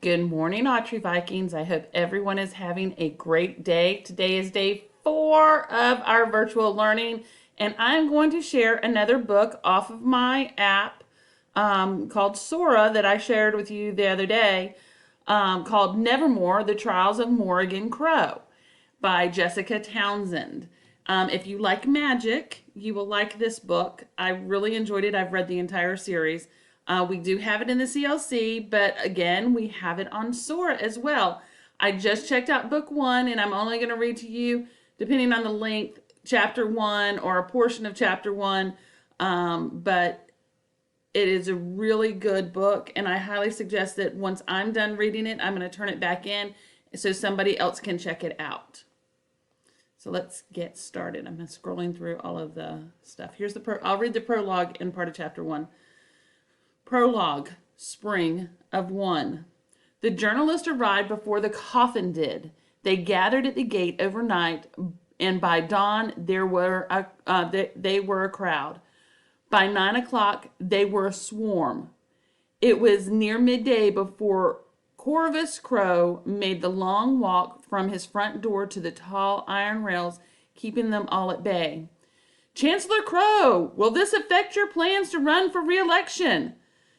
Good morning, Autry Vikings. I hope everyone is having a great day. Today is day 4 of our virtual learning, and I'm going to share another book off of my app called Sora that I shared with you the other day, called Nevermore, The Trials of Morrigan Crow by Jessica Townsend. If you like magic, you will like this book. I really enjoyed it. I've read the entire series. We do have it in the CLC, but again, we have it on Sora as well. I just checked out book 1, and I'm only going to read to you, depending on the length, chapter 1 or a portion of chapter 1. But it is a really good book, and I highly suggest that once I'm done reading it, I'm going to turn it back in so somebody else can check it out. So let's get started. I'm scrolling through all of the stuff. Here's the I'll read the prologue in part of chapter 1. Prologue, Spring of 1. The journalist arrived before the coffin did. They gathered at the gate overnight, and by dawn they were a crowd. By 9 o'clock they were a swarm. It was near midday before Corvus Crow made the long walk from his front door to the tall iron rails, keeping them all at bay. Chancellor Crow, will this affect your plans to run for re-election?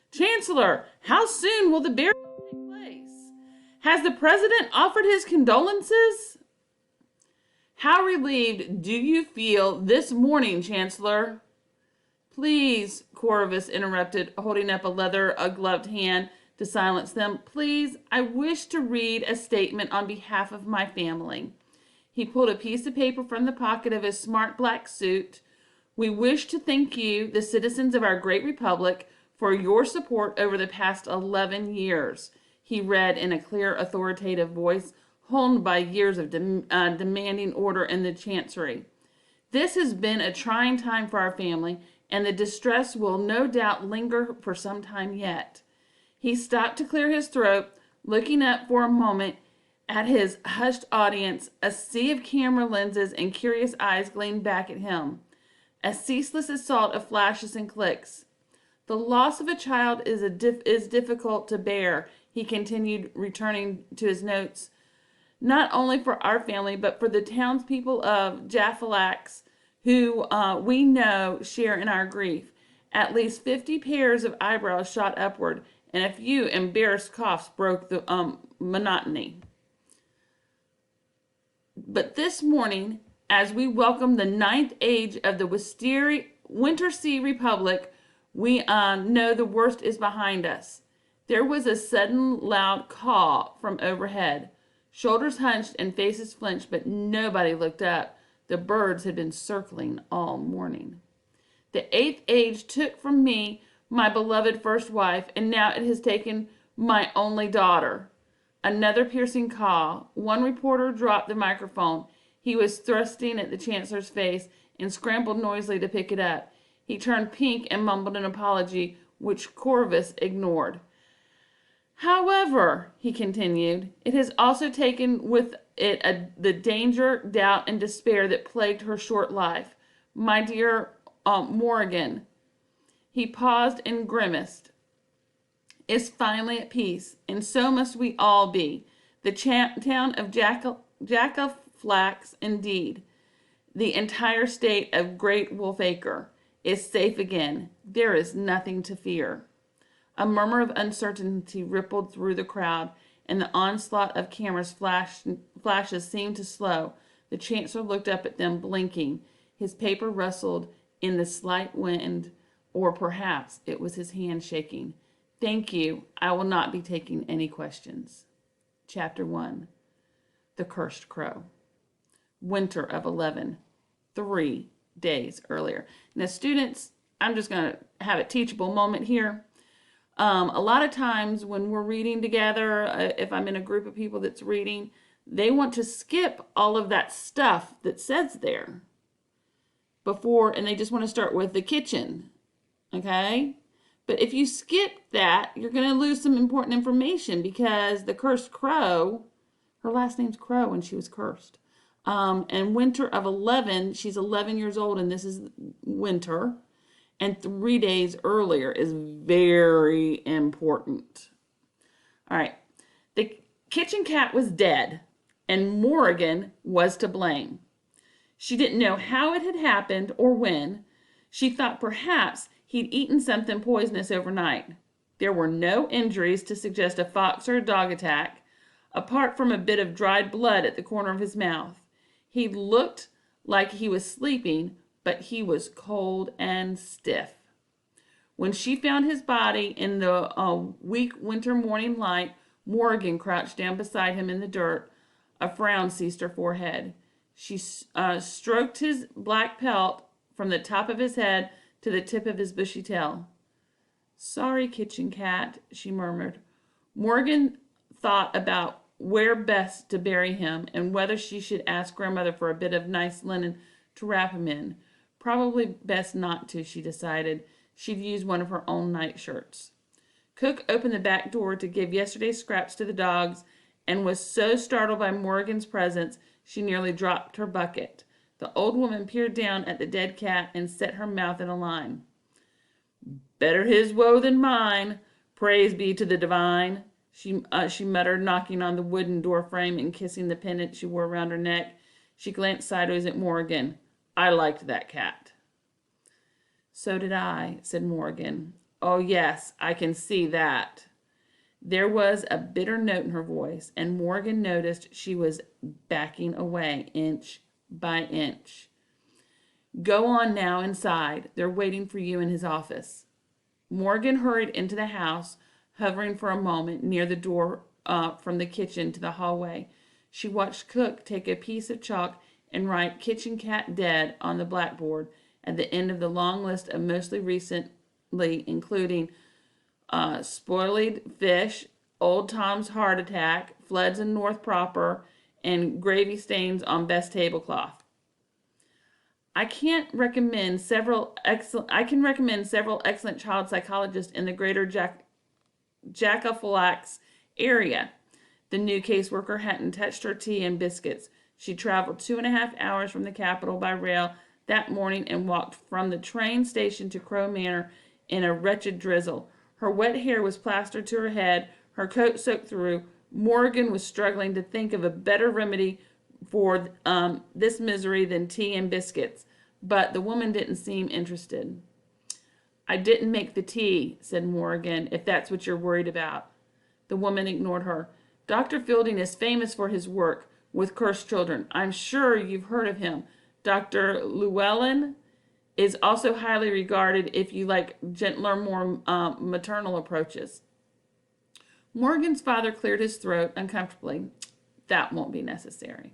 Chancellor, how soon will the burial take place? Has the president offered his condolences? How relieved do you feel this morning, Chancellor? Please, Corvus interrupted, holding up a gloved hand to silence them. Please, I wish to read a statement on behalf of my family. He pulled a piece of paper from the pocket of his smart black suit. We wish to thank you, the citizens of our great republic, for your support over the past 11 years, he read in a clear, authoritative voice, honed by years of demanding order in the chancery. This has been a trying time for our family, and the distress will no doubt linger for some time yet. He stopped to clear his throat, looking up for a moment at his hushed audience. A sea of camera lenses and curious eyes gleamed back at him. A ceaseless assault of flashes and clicks. The loss of a child is difficult to bear, he continued, returning to his notes. Not only for our family, but for the townspeople of Jaffalax, who we know share in our grief. At least 50 pairs of eyebrows shot upward, and a few embarrassed coughs broke the monotony. But this morning, as we welcome the 9th age of the Winter Sea Republic, we know the worst is behind us. There was a sudden loud caw from overhead. Shoulders hunched and faces flinched, but nobody looked up. The birds had been circling all morning. The 8th age took from me my beloved first wife, and now it has taken my only daughter. Another piercing caw. One reporter dropped the microphone. He was thrusting at the chancellor's face and scrambled noisily to pick it up. He turned pink and mumbled an apology, which Corvus ignored. However, he continued, it has also taken with it the danger, doubt, and despair that plagued her short life. My dear Morrigan, he paused and grimaced, is finally at peace, and so must we all be. The town of Jackaflax, indeed, the entire state of Great Wolfacre, is safe again. There is nothing to fear. A murmur of uncertainty rippled through the crowd, and the onslaught of cameras flashes seemed to slow. The chancellor looked up at them, blinking. His paper rustled in the slight wind, or perhaps it was his hand shaking. Thank you. I will not be taking any questions. Chapter 1. The Cursed Crow. Winter of 11. 3 days earlier. Now, students, I'm just going to have a teachable moment here. A lot of times when we're reading together, if I'm in a group of people that's reading, they want to skip all of that stuff that says there before, and they just want to start with the kitchen, okay? But if you skip that, you're going to lose some important information, because the cursed crow, her last name's Crow, and she was cursed. And winter of 11, she's 11 years old, and this is winter. And 3 days earlier is very important. All right. The kitchen cat was dead, and Morrigan was to blame. She didn't know how it had happened or when. She thought perhaps he'd eaten something poisonous overnight. There were no injuries to suggest a fox or a dog attack, apart from a bit of dried blood at the corner of his mouth. He looked like he was sleeping, but he was cold and stiff. When she found his body in the weak winter morning light, Morrigan crouched down beside him in the dirt. A frown seized her forehead. She stroked his black pelt from the top of his head to the tip of his bushy tail. "Sorry, kitchen cat," she murmured. Morgan thought about where best to bury him and whether she should ask grandmother for a bit of nice linen to wrap him in. Probably best not to, she decided. She'd use one of her own nightshirts. Cook opened the back door to give yesterday's scraps to the dogs and was so startled by Morgan's presence she nearly dropped her bucket. The old woman peered down at the dead cat and set her mouth in a line. "Better his woe than mine. Praise be to the divine," she muttered, knocking on the wooden door frame and kissing the pendant she wore around her neck. She glanced sideways at Morgan. "I liked that cat." "So did I," said Morgan. "Oh, yes, I can see that." There was a bitter note in her voice, and Morgan noticed she was backing away inch by inch. "Go on now inside. They're waiting for you in his office." Morgan hurried into the house, hovering for a moment near the door from the kitchen to the hallway. She watched Cook take a piece of chalk and write "Kitchen Cat Dead" on the blackboard at the end of the long list of mostly recently, including spoiled fish, Old Tom's heart attack, floods in North Proper, and gravy stains on best tablecloth. I can recommend several excellent child psychologists in the greater Jackaphilax area. The new caseworker hadn't touched her tea and biscuits. She traveled 2.5 hours from the capital by rail that morning and walked from the train station to Crow Manor in a wretched drizzle. Her wet hair was plastered to her head, her coat soaked through. Morgan was struggling to think of a better remedy for this misery than tea and biscuits, but the woman didn't seem interested. "I didn't make the tea," said Morgan, "if that's what you're worried about." The woman ignored her. "Dr. Fielding is famous for his work with cursed children. I'm sure you've heard of him. Dr. Llewellyn is also highly regarded if you like gentler, more maternal approaches." Morgan's father cleared his throat uncomfortably. "That won't be necessary."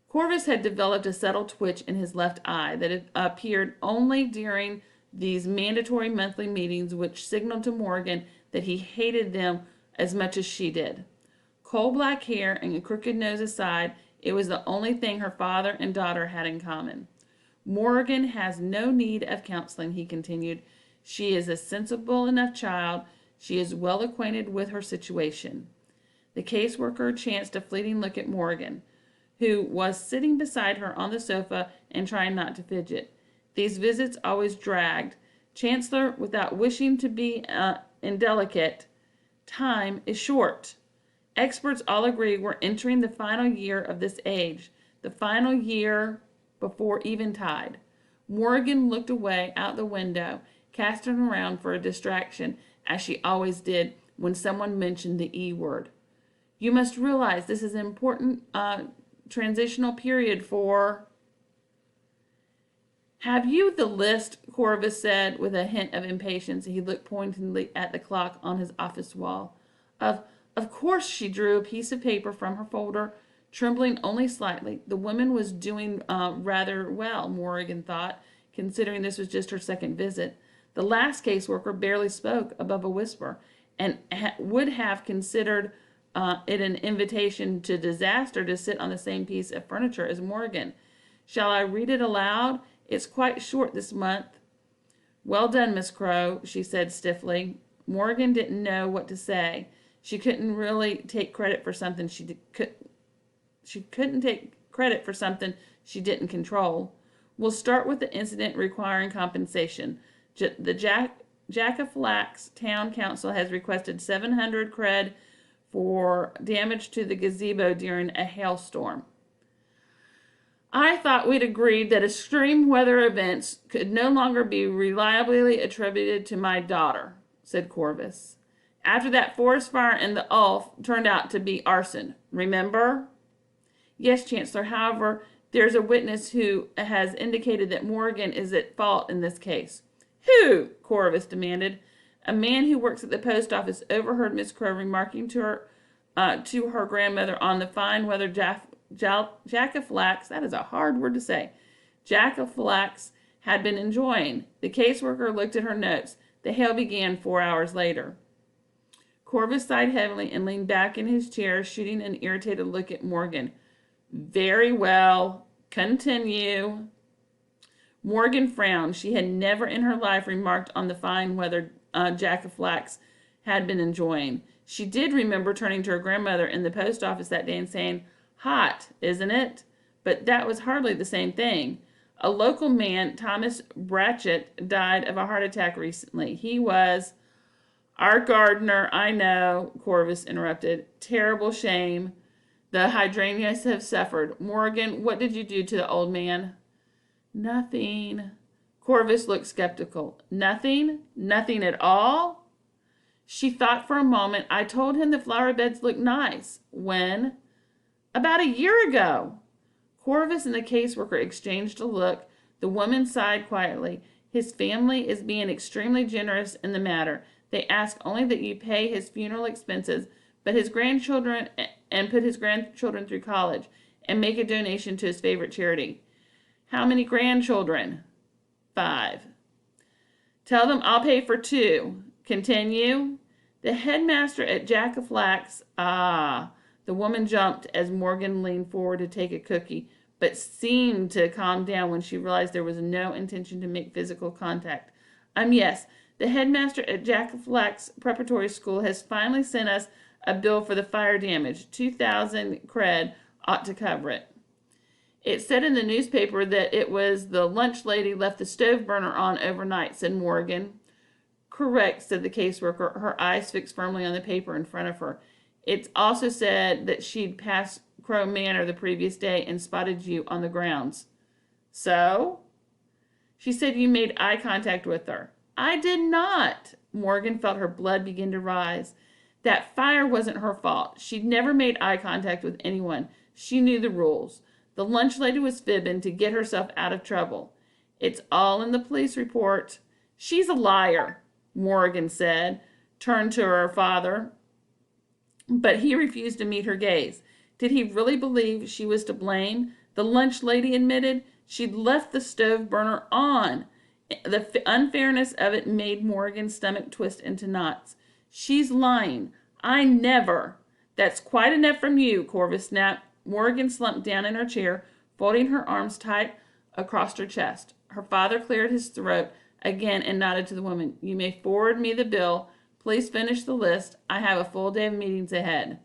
Corvus had developed a subtle twitch in his left eye that had appeared only during these mandatory monthly meetings, which signaled to Morgan that he hated them as much as she did. Coal black hair and a crooked nose aside, it was the only thing her father and daughter had in common. "Morgan has no need of counseling," he continued. "She is a sensible enough child. She is well acquainted with her situation." The caseworker chanced a fleeting look at Morgan, who was sitting beside her on the sofa and trying not to fidget. These visits always dragged. Chancellor, without wishing to be indelicate, time is short. Experts all agree we're entering the final year of this age, the final year before eventide. Morgan looked away out the window, casting around for a distraction, as she always did when someone mentioned the E word. "You must realize this is an important transitional period for..." "Have you the list?" Corvus said with a hint of impatience. He looked pointedly at the clock on his office wall. Of course." She drew a piece of paper from her folder, trembling only slightly. The woman was doing rather well, Morgan thought, considering this was just her second visit. The last caseworker barely spoke above a whisper, and would have considered it an invitation to disaster to sit on the same piece of furniture as Morgan. "Shall I read it aloud? It's quite short this month." "Well done, Miss Crow," she said stiffly. Morgan didn't know what to say. She couldn't really take credit for something she couldn't take credit for something she didn't control. "We'll start with the incident requiring compensation. The Jackaphilax Town Council has requested 700 cred for damage to the gazebo during a hailstorm. I thought we'd agreed that extreme weather events could no longer be reliably attributed to my daughter, said Corvus. After that forest fire in the Ulf turned out to be arson, remember? Yes, Chancellor. However, there's a witness who has indicated that Morrigan is at fault in this case. Who? Corvus demanded. A man who works at the post office overheard Miss Crow remarking to her grandmother on the fine weather Jack-o'-flax, that is a hard word to say, Jack-o'-flax had been enjoying. The caseworker looked at her notes. The hail began 4 hours later. Corvus sighed heavily and leaned back in his chair, shooting an irritated look at Morgan. Very well. Continue. Morgan frowned. She had never in her life remarked on the fine weather Jack-o'-flax had been enjoying. She did remember turning to her grandmother in the post office that day and saying, "Hot, isn't it?" But that was hardly the same thing. A local man, Thomas Bratchett, died of a heart attack recently. He was... Our gardener, I know, Corvus interrupted. Terrible shame. The hydrangeas have suffered. Morgan, what did you do to the old man? Nothing. Corvus looked skeptical. Nothing? Nothing at all? She thought for a moment. I told him the flower beds looked nice. When? About a year ago. Corvus and the caseworker exchanged a look. The woman sighed quietly. His family is being extremely generous in the matter. They ask only that you pay his funeral expenses, but his grandchildren and put his grandchildren through college, and make a donation to his favorite charity. How many grandchildren? 5. Tell them I'll pay for 2. Continue. The headmaster at Jack-o'-flax. Ah. The woman jumped as Morgan leaned forward to take a cookie, but seemed to calm down when she realized there was no intention to make physical contact. Yes. The headmaster at Jack-o'-flax Preparatory School has finally sent us a bill for the fire damage. 2,000 cred ought to cover it. It said in the newspaper that it was the lunch lady left the stove burner on overnight, said Morgan. Correct, said the caseworker, her eyes fixed firmly on the paper in front of her. It also said that she'd passed Crow Manor the previous day and spotted you on the grounds. So? She said you made eye contact with her. I did not. Morgan felt her blood begin to rise. That fire wasn't her fault. She'd never made eye contact with anyone. She knew the rules. The lunch lady was fibbing to get herself out of trouble. It's all in the police report. She's a liar, Morgan said, turned to her father. But he refused to meet her gaze. Did he really believe she was to blame? The lunch lady admitted she'd left the stove burner on. The unfairness of it made Morgan's stomach twist into knots. She's lying. I never. That's quite enough from you, Corvus snapped. Morgan slumped down in her chair, folding her arms tight across her chest. Her father cleared his throat again and nodded to the woman. You may forward me the bill. Please finish the list. I have a full day of meetings ahead.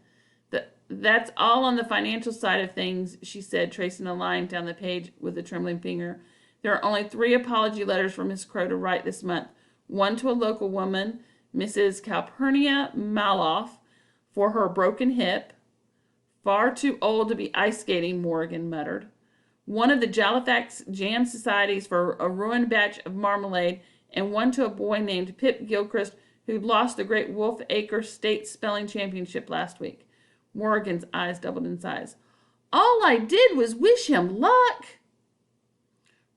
That's all on the financial side of things, she said, tracing a line down the page with a trembling finger. There are only 3 apology letters for Miss Crow to write this month. One to a local woman, Mrs. Calpurnia Maloff, for her broken hip. Far too old to be ice skating, Morgan muttered. One of the Jalifax Jam Societies for a ruined batch of marmalade, and one to a boy named Pip Gilchrist who lost the Great Wolf Acre State Spelling Championship last week. Morgan's eyes doubled in size. All I did was wish him luck.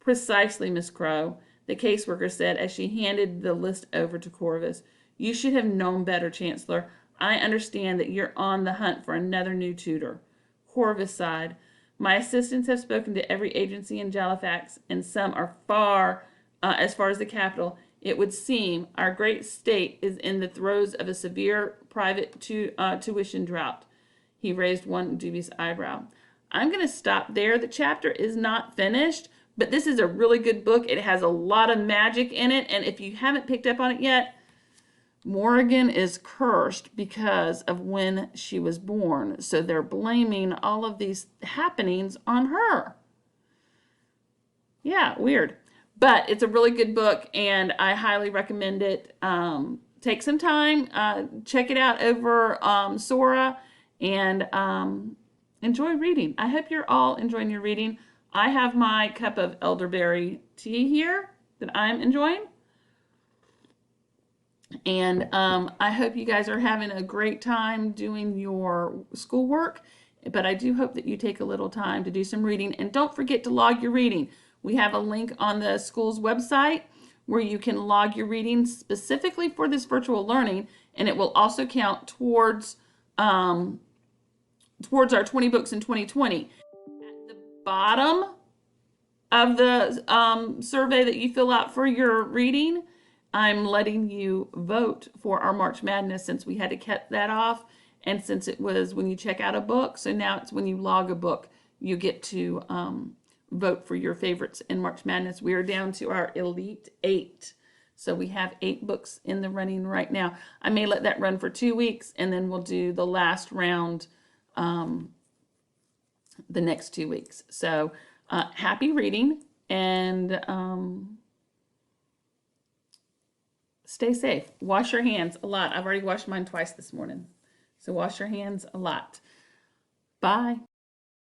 Precisely, Miss Crow, the caseworker said as she handed the list over to Corvus. You should have known better, Chancellor. I understand that you're on the hunt for another new tutor. Corvus sighed. My assistants have spoken to every agency in Jalifax, and some are as far as the capital. It would seem our great state is in the throes of a severe private tuition drought. He raised one dubious eyebrow. I'm going to stop there. The chapter is not finished, but this is a really good book. It has a lot of magic in it, and if you haven't picked up on it yet, Morrigan is cursed because of when she was born. So they're blaming all of these happenings on her. Yeah, weird. But it's a really good book, and I highly recommend it. take some time, check it out over Sora, and enjoy reading. I hope you're all enjoying your reading. I have my cup of elderberry tea here that I'm enjoying. And I hope you guys are having a great time doing your schoolwork. But I do hope that you take a little time to do some reading. And don't forget to log your reading. We have a link on the school's website where you can log your reading specifically for this virtual learning. And it will also count towards our 20 books in 2020. At the bottom of the survey that you fill out for your reading, I'm letting you vote for our March Madness since we had to cut that off, and since it was when you check out a book, so now it's when you log a book, you get to vote for your favorites in March Madness. We are down to our Elite 8. So we have 8 books in the running right now. I may let that run for 2 weeks, and then we'll do the last round the next 2 weeks. So happy reading, and stay safe. Wash your hands a lot. I've already washed mine twice this morning. So wash your hands a lot. Bye.